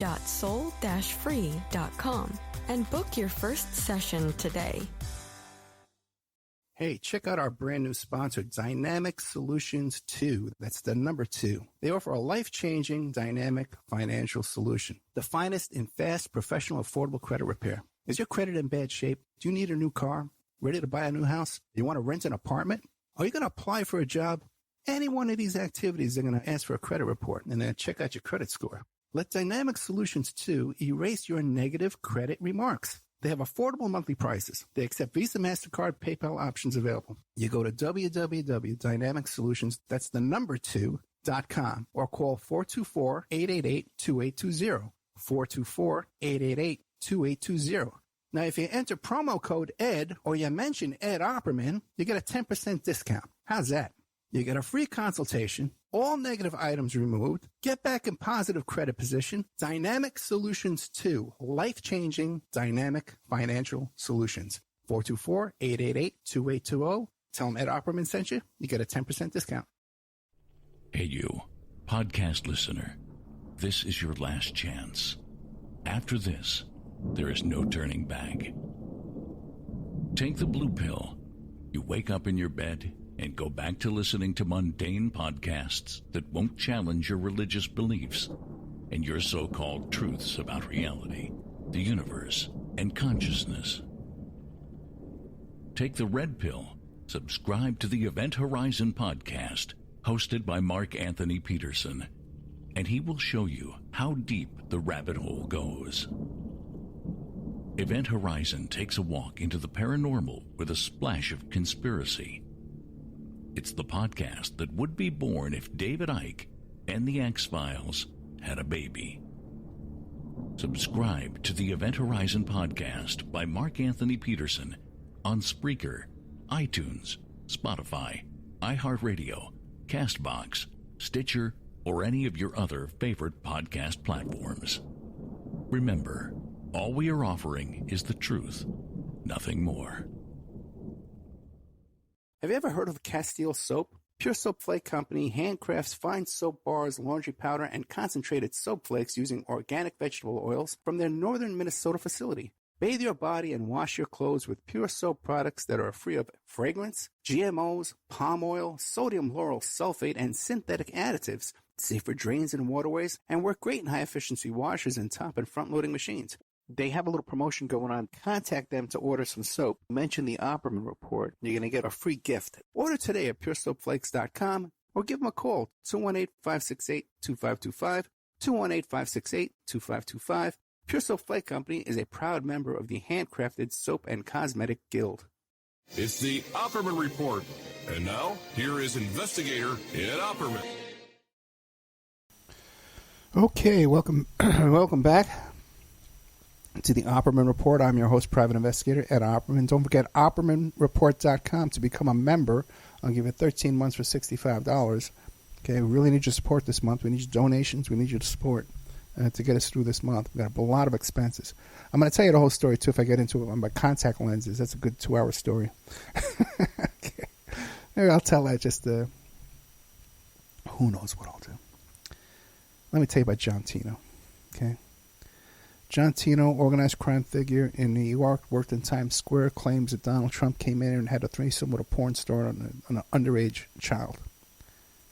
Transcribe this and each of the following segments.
soul-free.com and book your first session today. Hey, check out our brand new sponsor, Dynamic Solutions 2. That's the number 2. They offer a life-changing, dynamic financial solution. The finest in fast, professional, affordable credit repair. Is your credit in bad shape? Do you need a new car? Ready to buy a new house? You want to rent an apartment? Are you going to apply for a job? Any one of these activities, they're going to ask for a credit report and then check out your credit score. Let Dynamic Solutions 2 erase your negative credit remarks. They have affordable monthly prices. They accept Visa, MasterCard, PayPal options available. You go to www.dynamicsolutions, that's the number 2.com, or call 424-888-2820. 424-888-2820. Now, if you enter promo code ED or you mention Ed Opperman, you get a 10% discount. How's that? You get a free consultation, all negative items removed, get back in positive credit position. Dynamic Solutions 2, life-changing dynamic financial solutions. 424-888-2820. Tell them Ed Opperman sent you. You get a 10% discount. Hey, you, podcast listener. This is your last chance. After this, there is no turning back. Take the blue pill. You wake up in your bed and go back to listening to mundane podcasts that won't challenge your religious beliefs and your so-called truths about reality, the universe, and consciousness. Take the red pill. Subscribe to the Event Horizon podcast, hosted by Mark Anthony Peterson, and he will show you how deep the rabbit hole goes. Event Horizon takes a walk into the paranormal with a splash of conspiracy. It's the podcast that would be born if David Icke and the X-Files had a baby. Subscribe to the Event Horizon podcast by Mark Anthony Peterson on Spreaker, iTunes, Spotify, iHeartRadio, CastBox, Stitcher, or any of your other favorite podcast platforms. Remember, all we are offering is the truth, nothing more. Have you ever heard of Castile Soap? Pure Soap Flake Company handcrafts fine soap bars, laundry powder, and concentrated soap flakes using organic vegetable oils from their northern Minnesota facility. Bathe your body and wash your clothes with Pure Soap products that are free of fragrance, GMOs, palm oil, sodium lauryl sulfate, and synthetic additives. Safe for drains and waterways, and work great in high-efficiency washers and top and front-loading machines. They have a little promotion going on. Contact them to order some soap. Mention the Opperman Report. You're going to get a free gift. Order today at puresoapflakes.com or give them a call, 218-568-2525, 218-568-2525. Pure Soap Flake Company is a proud member of the Handcrafted Soap and Cosmetic Guild. It's the Opperman Report. And now, here is investigator Ed Opperman. Okay, welcome back to the Opperman Report. I'm your host, Private Investigator Ed Opperman. Don't forget OppermanReport.com to become a member. I'll give you 13 months for $65. Okay, we really need your support this month. We need your donations. We need your support to get us through this month. We've got a lot of expenses. I'm going to tell you the whole story, too, if I get into it on my contact lenses. That's a good 2-hour story. Okay. Maybe I'll tell that just who knows what I'll do. Let me tell you about John Tino. Okay. John Tino, organized crime figure in New York, worked in Times Square, claims that Donald Trump came in and had a threesome with a porn star on an underage child.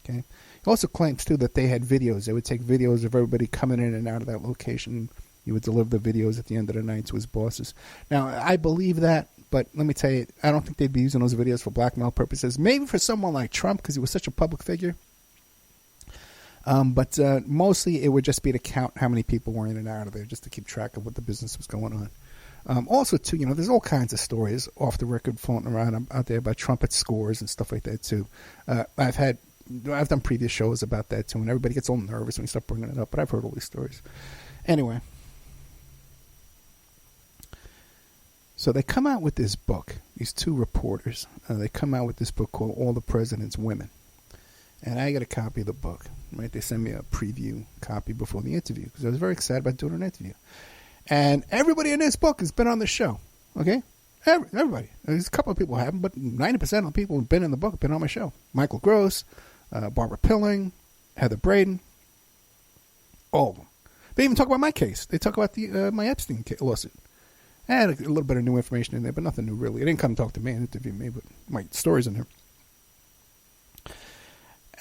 Okay. He also claims, too, that they had videos. They would take videos of everybody coming in and out of that location. He would deliver the videos at the end of the night to his bosses. Now, I believe that, but let me tell you, I don't think they'd be using those videos for blackmail purposes. Maybe for someone like Trump, because he was such a public figure. But mostly it would just be to count how many people were in and out of there, just to keep track of what the business was going on. Also, too, there's all kinds of stories off the record floating around out there about trumpet scores and stuff like that, too. I've done previous shows about that, too, and everybody gets all nervous when you start bringing it up, but I've heard all these stories. Anyway, so they come out with this book, these two reporters. They come out with this book called All the President's Women. And I got a copy of the book, right? They sent me a preview copy before the interview because I was very excited about doing an interview. And everybody in this book has been on the show, okay? Everybody. There's a couple of people who haven't, but 90% of the people who've been in the book have been on my show. Michael Gross, Barbara Pilling, Heather Braden, all of them. They even talk about my case. They talk about the my Epstein lawsuit. I had a little bit of new information in there, but nothing new really. They didn't come talk to me and interview me, but my story's in there.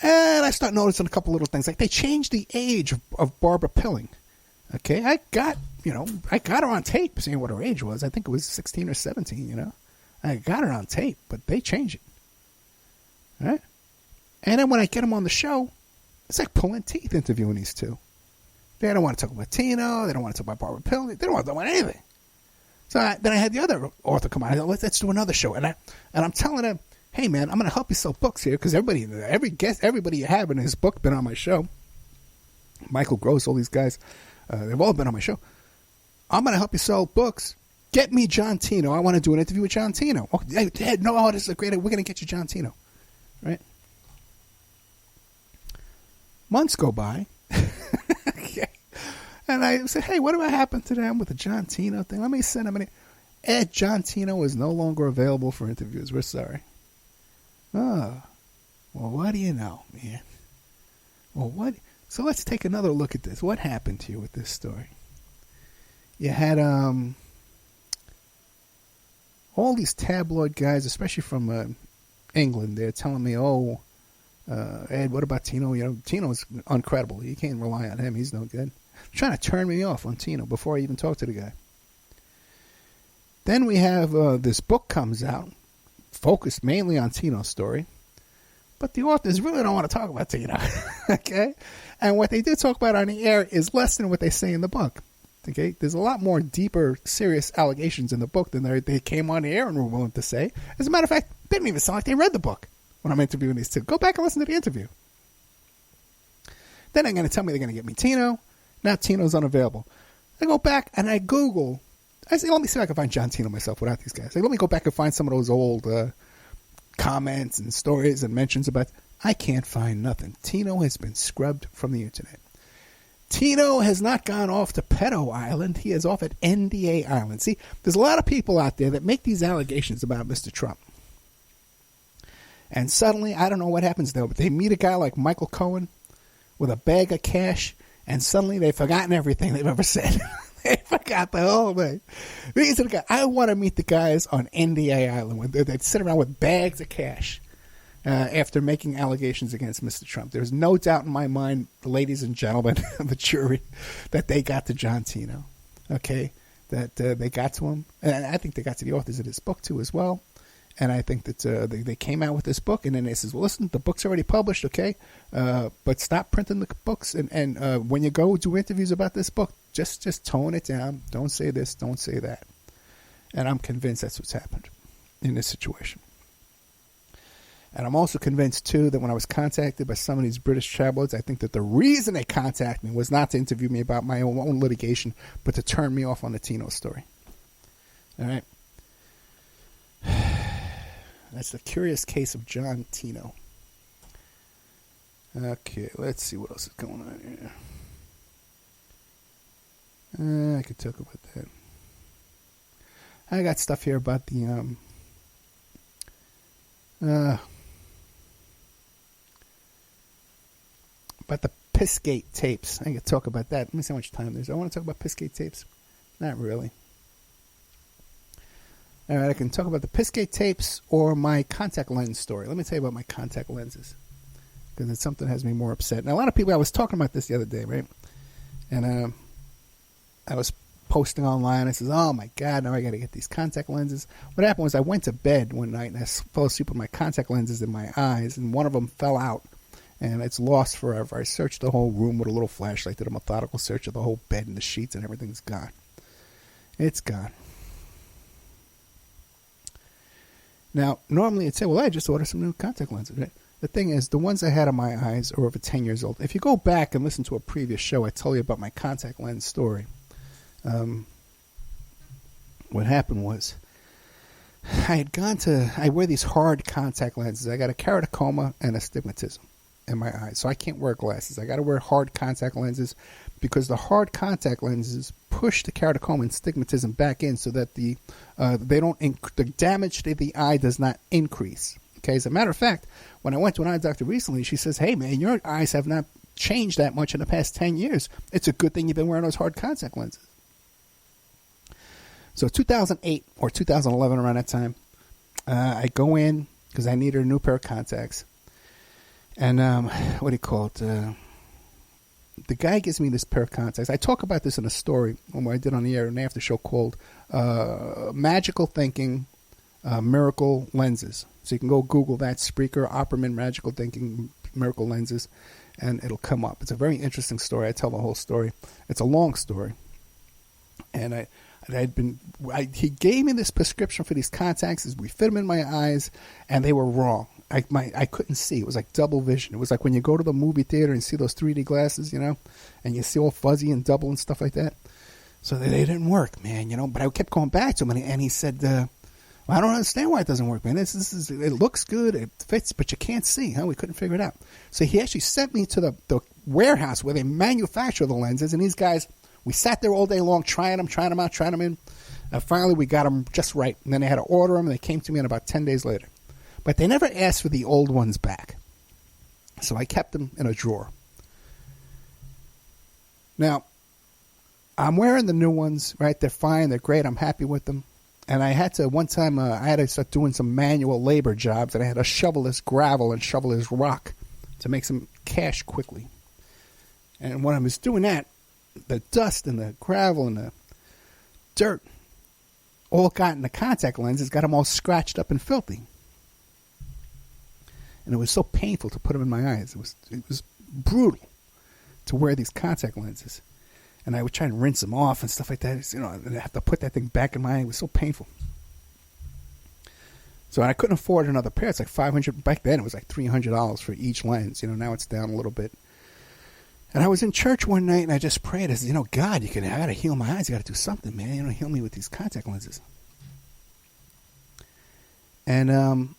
And I start noticing a couple little things. Like they changed the age of Barbara Pilling. Okay, I got her on tape saying what her age was. I think it was 16 or 17, I got her on tape, but they changed it. All right? And then when I get them on the show, it's like pulling teeth interviewing these two. They don't want to talk about Tino. They don't want to talk about Barbara Pilling. They don't want to talk about anything. So then I had the other author come on. I go, let's do another show. And I'm telling him, hey, man, I'm going to help you sell books here because everybody you have in his book been on my show. Michael Gross, all these guys, they've all been on my show. I'm going to help you sell books. Get me John Tino. I want to do an interview with John Tino. Oh, hey, Dad, no, this is a great idea. We're going to get you John Tino. Right? Months go by. Okay. And I said, hey, what happened to them with the John Tino thing? Let me send them an John Tino is no longer available for interviews. We're sorry. Oh, well, what do you know, man? Well, what? So let's take another look at this. What happened to you with this story? You had all these tabloid guys, especially from England, they're telling me, Ed, what about Tino? Tino's incredible. You can't rely on him. He's no good. Trying to turn me off on Tino before I even talk to the guy. Then we have this book comes out, focused mainly on Tino's story, but the authors really don't want to talk about Tino. Okay? And what they do talk about on the air is less than what they say in the book. Okay? There's a lot more deeper, serious allegations in the book than they came on the air and were willing to say. As a matter of fact, they didn't even sound like they read the book when I'm interviewing these two. Go back and listen to the interview. Then they're going to tell me they're going to get me Tino. Now Tino's unavailable. I go back and I Google. I say, let me see if I can find John Tino myself without these guys. Let me go back and find some of those old comments and stories and mentions about. I can't find nothing. Tino has been scrubbed from the internet. Tino has not gone off to Pedo Island. He is off at NDA Island. See, there's a lot of people out there that make these allegations about Mr. Trump. And suddenly, I don't know what happens though, but they meet a guy like Michael Cohen with a bag of cash, and suddenly they've forgotten everything they've ever said. They forgot the whole thing. These are the guys. I want to meet the guys on NDA Island when they sit around with bags of cash after making allegations against Mr. Trump. There's no doubt in my mind, ladies and gentlemen of the jury, that they got to John Tino. Okay? That they got to him. And I think they got to the authors of this book, too, as well. And I think that they came out with this book, and then they says, well, listen, the book's already published, okay? But stop printing the books, and when you go do interviews about this book, just tone it down. Don't say this, don't say that. And I'm convinced that's what's happened in this situation. And I'm also convinced, too, that when I was contacted by some of these British tabloids, I think that the reason they contacted me was not to interview me about my own litigation, but to turn me off on the Tino story. All right? That's the curious case of John Tino. Okay, let's see what else is going on here. I could talk about that. I got stuff here about the Pissgate tapes. I could talk about that. Let me see how much time there's. I want to talk about Pissgate tapes. Not really. All right, I can talk about the Pissgate tapes or my contact lens story. Let me tell you about my contact lenses, because it's something that has me more upset. Now, a lot of people, I was talking about this the other day, right? And I was posting online. I says, oh, my God, now I got to get these contact lenses. What happened was I went to bed one night, and I fell asleep with my contact lenses in my eyes, and one of them fell out, and it's lost forever. I searched the whole room with a little flashlight, did a methodical search of the whole bed and the sheets, and everything's gone. It's gone. Now, normally you'd say, well, I just ordered some new contact lenses, right? The thing is, the ones I had on my eyes are over 10 years old. If you go back and listen to a previous show, I tell you about my contact lens story. What happened was, I wear these hard contact lenses. I got a keratocoma and astigmatism in my eyes, so I can't wear glasses. I got to wear hard contact lenses because the hard contact lenses push the keratocoma and astigmatism back in so that the damage to the eye does not increase. Okay, as a matter of fact, when I went to an eye doctor recently, she says, hey man, your eyes have not changed that much in the past 10 years. It's a good thing you've been wearing those hard contact lenses. So 2008 or 2011, around that time, I go in because I needed a new pair of contacts. And what do you call it? The guy gives me this pair of contacts. I talk about this in a story when I did on the air, an after show called Magical Thinking Miracle Lenses. So you can go Google that, Spreaker, Opperman Magical Thinking Miracle Lenses, and it'll come up. It's a very interesting story. I tell the whole story. It's a long story. And he gave me this prescription for these contacts. We fit them in my eyes, and they were wrong. I couldn't see. It was like double vision. It was like when you go to the movie theater and see those 3D glasses, and you see all fuzzy and double and stuff like that. So they didn't work, man, But I kept going back to him, and he said, well, I don't understand why it doesn't work, man. This is it looks good, it fits, but you can't see. Huh? We couldn't figure it out. So he actually sent me to the warehouse where they manufacture the lenses, and these guys, we sat there all day long trying them out, trying them in. Finally, we got them just right, and then they had to order them, and they came to me in about 10 days later. But they never asked for the old ones back. So I kept them in a drawer. Now, I'm wearing the new ones, right? They're fine. They're great. I'm happy with them. And I had to, one time, I had to start doing some manual labor jobs, and I had to shovel this gravel and shovel this rock to make some cash quickly. And when I was doing that, the dust and the gravel and the dirt all got in the contact lenses, got them all scratched up and filthy. And it was so painful to put them in my eyes. It was brutal to wear these contact lenses. And I would try and rinse them off and stuff like that. And I have to put that thing back in my eye. It was so painful. So I couldn't afford another pair. It's like $500. Back then, it was like $300 for each lens. Now it's down a little bit. And I was in church one night, and I just prayed. I said, God, I got to heal my eyes. You got to do something, man. Heal me with these contact lenses. And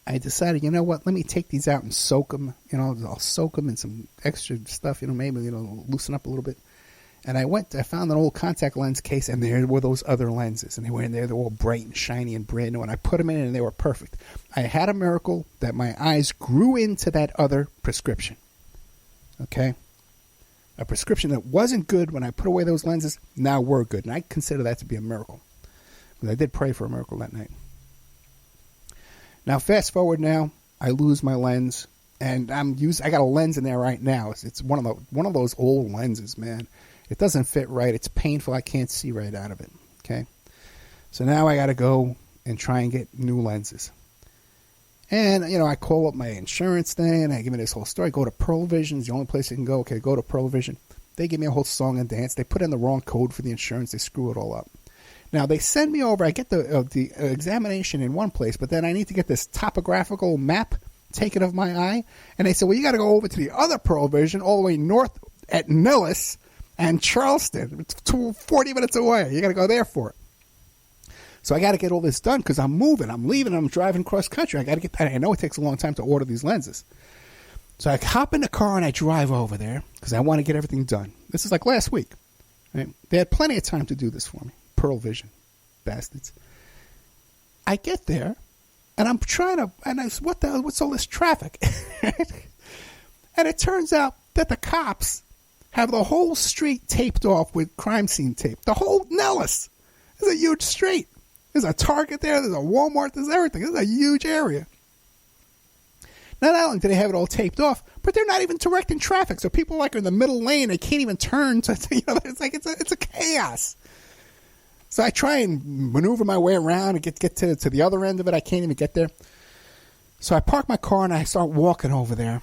I decided, you know what? Let me take these out and soak them. I'll soak them in some extra stuff. Maybe loosen up a little bit. And I found an old contact lens case, and there were those other lenses, and they were in there. They were all bright and shiny and brand new, and I put them in, and they were perfect. I had a miracle that my eyes grew into that other prescription. Okay? A prescription that wasn't good when I put away those lenses, now were good, and I consider that to be a miracle. Because I did pray for a miracle that night. Now, fast forward now, I lose my lens, and I got a lens in there right now. It's one of those old lenses, man. It doesn't fit right. It's painful. I can't see right out of it. Okay, so now I got to go and try and get new lenses. And I call up my insurance thing, and I give me this whole story. Go to Pearl Vision. It's the only place you can go. Okay, go to Pearl Vision. They give me a whole song and dance. They put in the wrong code for the insurance. They screw it all up. Now, they send me over. I get the examination in one place, but then I need to get this topographical map taken of my eye. And they said, well, you got to go over to the other Pearl Vision all the way north at Nellis and Charleston. It's 40 minutes away. You got to go there for it. So I got to get all this done because I'm moving. I'm leaving. I'm driving cross country. I know it takes a long time to order these lenses. So I hop in the car and I drive over there because I want to get everything done. This is like last week. Right? They had plenty of time to do this for me. Pearl Vision. Bastards. I get there and I'm trying to, and I said, what the hell, what's all this traffic? And it turns out that the cops have the whole street taped off with crime scene tape. The whole Nellis. It's a huge street. There's a Target there. There's a Walmart. There's everything. It's a huge area. Not only do they have it all taped off, but they're not even directing traffic. So people are in the middle lane. They can't even turn. It's a chaos. So I try and maneuver my way around and get to the other end of it. I can't even get there. So I park my car and I start walking over there.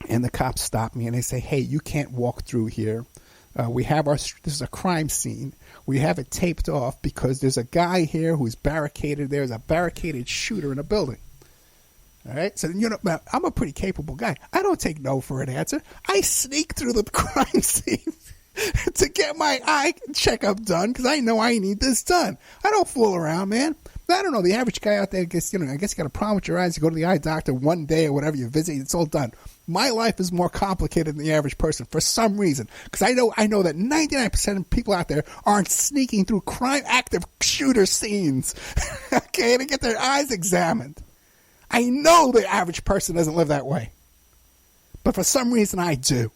And the cops stop me and they say, hey, you can't walk through here. This is a crime scene. We have it taped off because there's a guy here who's barricaded. There's a barricaded shooter in a building. All right? So, I'm a pretty capable guy. I don't take no for an answer. I sneak through the crime scene to get my eye checkup done because I know I need this done. I don't fool around, man. I don't know. The average guy out there, I guess you got a problem with your eyes. You go to the eye doctor one day or whatever, you visit, it's all done. My life is more complicated than the average person for some reason because I know that 99% of people out there aren't sneaking through active shooter scenes, okay, to get their eyes examined. I know the average person doesn't live that way. But for some reason I do.